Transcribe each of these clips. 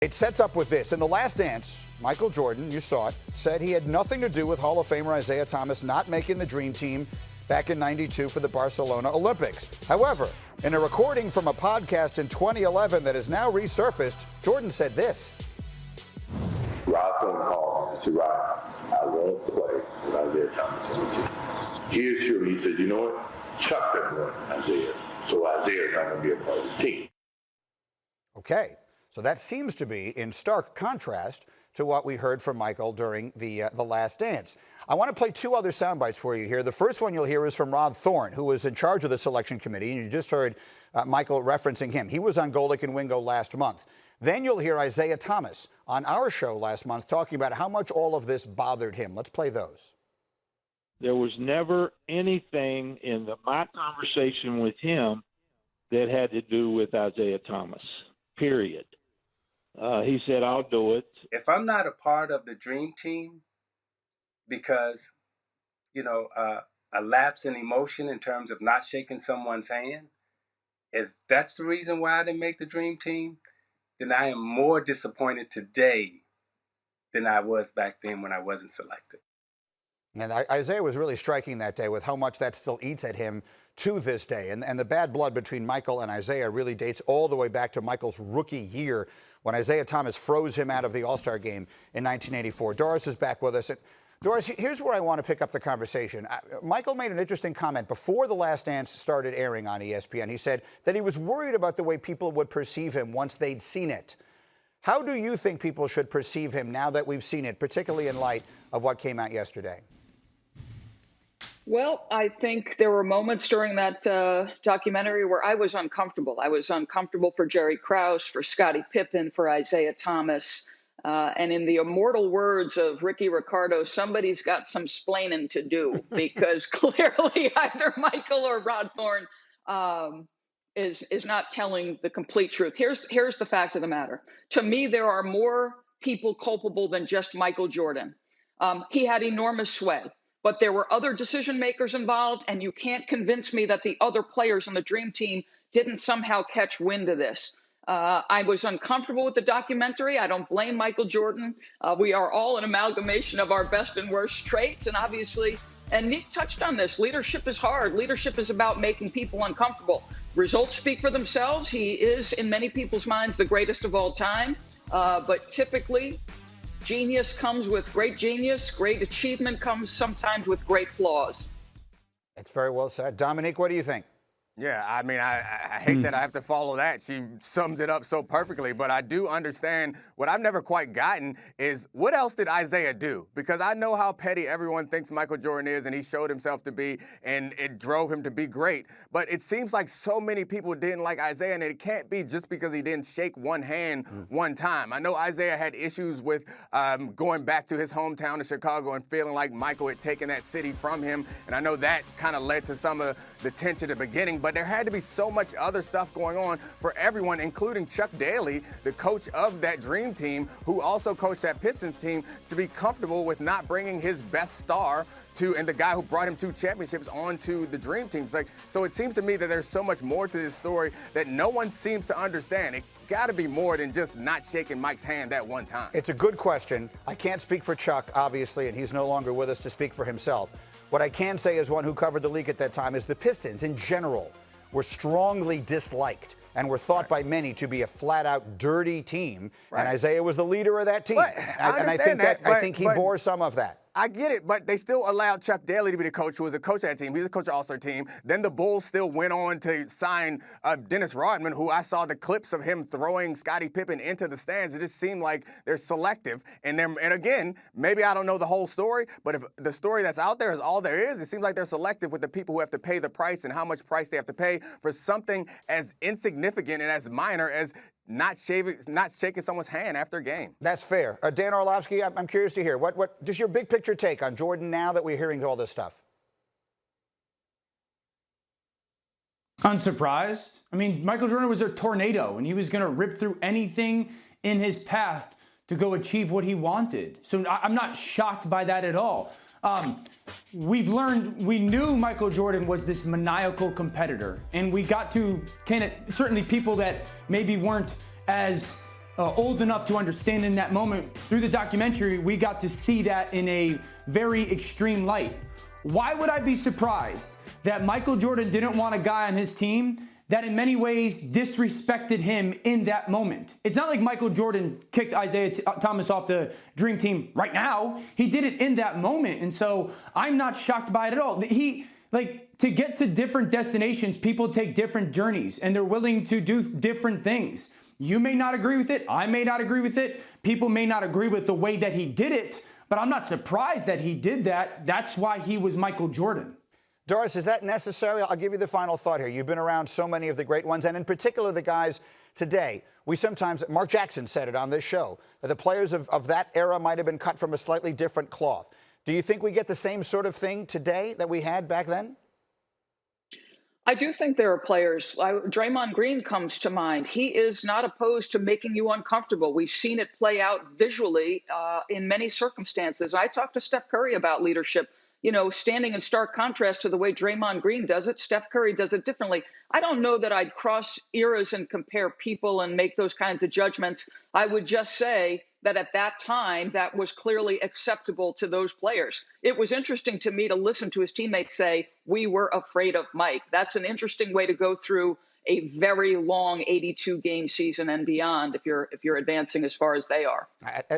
It sets up with this. In The Last Dance, Michael Jordan, you saw it, said he had nothing to do with Hall of Famer Isiah Thomas not making the Dream Team back in '92 for the Barcelona Olympics. However, in a recording from a podcast in 2011 that has now resurfaced, Jordan said this. Rod Thorne called and said, Rod, I won't play with Isiah Thomas on the team. He assured me, he said, you know what? Chuck doesn't want Isiah, so Isiah's not going to be a part of the team. Okay. So that seems to be in stark contrast to what we heard from Michael during the Last Dance. I want to play two other sound bites for you here. The first one you'll hear is from Rod Thorne, who was in charge of the selection committee, and you just heard Michael referencing him. He was on Golic and Wingo last month. Then you'll hear Isiah Thomas on our show last month talking about how much all of this bothered him. Let's play those. There was never anything in my conversation with him that had to do with Isiah Thomas, period. He said, I'll do it. If I'm not a part of the Dream Team because, a lapse in emotion in terms of not shaking someone's hand, if that's the reason why I didn't make the Dream Team, then I am more disappointed today than I was back then when I wasn't selected. And Isiah was really striking that day with how much that still eats at him to this day. And the bad blood between Michael and Isiah really dates all the way back to Michael's rookie year when Isiah Thomas froze him out of the All-Star game in 1984. Doris is back with us. And Doris, here's where I want to pick up the conversation. Michael made an interesting comment before The Last Dance started airing on ESPN. He said that he was worried about the way people would perceive him once they'd seen it. How do you think people should perceive him now that we've seen it, particularly in light of what came out yesterday? Well, I think there were moments during that documentary where I was uncomfortable. I was uncomfortable for Jerry Krause, for Scottie Pippen, for Isiah Thomas. And in the immortal words of Ricky Ricardo, somebody's got some splaining to do because clearly either Michael or Rod Thorne is not telling the complete truth. Here's the fact of the matter. To me, there are more people culpable than just Michael Jordan. He had enormous sway. But there were other decision makers involved, and you can't convince me that the other players on the Dream Team didn't somehow catch wind of this. I was uncomfortable with the documentary. I don't blame Michael Jordan. We are all an amalgamation of our best and worst traits. And obviously, and Nick touched on this, leadership is hard. Leadership is about making people uncomfortable. Results speak for themselves. He is, in many people's minds, the greatest of all time. But typically, genius comes with great genius. Great achievement comes sometimes with great flaws. That's very well said. Dominique, what do you think? Yeah, I mean, I hate that I have to follow that. She summed it up so perfectly, but I do understand what I've never quite gotten is what else did Isiah do? Because I know how petty everyone thinks Michael Jordan is, and he showed himself to be, and it drove him to be great. But it seems like so many people didn't like Isiah, and it can't be just because he didn't shake one hand one time. I know Isiah had issues with going back to his hometown of Chicago and feeling like Michael had taken that city from him, and I know that kind of led to some of the tension at the beginning. But there had to be so much other stuff going on for everyone, including Chuck Daly, the coach of that Dream Team, who also coached that Pistons team, to be comfortable with not bringing his best star and the guy who brought him 2 championships onto the Dream Team. So it seems to me that there's so much more to this story that no one seems to understand. It got to be more than just not shaking Mike's hand that one time. It's a good question. I can't speak for Chuck, obviously, and he's no longer with us to speak for himself. What I can say as one who covered the league at that time is the Pistons, in general, were strongly disliked and were thought by many to be a flat-out dirty team. And Isiah was the leader of that team. I think he bore some of that. I get it, but they still allowed Chuck Daly to be the coach, who was a coach of that team. He's a coach of the All-Star team. Then the Bulls still went on to sign Dennis Rodman, who I saw the clips of him throwing Scottie Pippen into the stands. It just seemed like they're selective. And again, maybe I don't know the whole story, but if the story that's out there is all there is, it seems like they're selective with the people who have to pay the price and how much price they have to pay for something as insignificant and as minor as not shaking someone's hand after a game. That's fair. Dan Orlovsky, I'm curious to hear. What just your big picture take on Jordan now that we're hearing all this stuff? Unsurprised. I mean, Michael Jordan was a tornado, and he was going to rip through anything in his path to go achieve what he wanted. So I'm not shocked by that at all. We knew Michael Jordan was this maniacal competitor, and we got to certainly people that maybe weren't as old enough to understand in that moment. Through the documentary, we got to see that in a very extreme light. Why would I be surprised that Michael Jordan didn't want a guy on his team that in many ways disrespected him in that moment? It's not like Michael Jordan kicked Isiah Thomas off the Dream Team right now. He did it in that moment. And so I'm not shocked by it at all. To get to different destinations, people take different journeys and they're willing to do different things. You may not agree with it. I may not agree with it. People may not agree with the way that he did it, but I'm not surprised that he did that. That's why he was Michael Jordan. Doris, is that necessary? I'll give you the final thought here. You've been around so many of the great ones, and in particular the guys today. Mark Jackson said it on this show, that the players of that era might have been cut from a slightly different cloth. Do you think we get the same sort of thing today that we had back then? I do think there are players. Draymond Green comes to mind. He is not opposed to making you uncomfortable. We've seen it play out visually in many circumstances. I talked to Steph Curry about leadership, standing in stark contrast to the way Draymond Green does it. Steph Curry does it differently. I don't know that I'd cross eras and compare people and make those kinds of judgments. I would just say that at that time, that was clearly acceptable to those players. It was interesting to me to listen to his teammates say, we were afraid of Mike. That's an interesting way to go through a very long 82-game season and beyond if you're advancing as far as they are.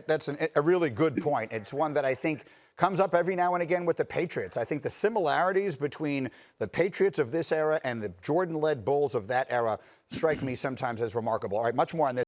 That's a really good point. It's one that I think comes up every now and again with the Patriots. I think the similarities between the Patriots of this era and the Jordan-led Bulls of that era strike me sometimes as remarkable. All right, much more on this.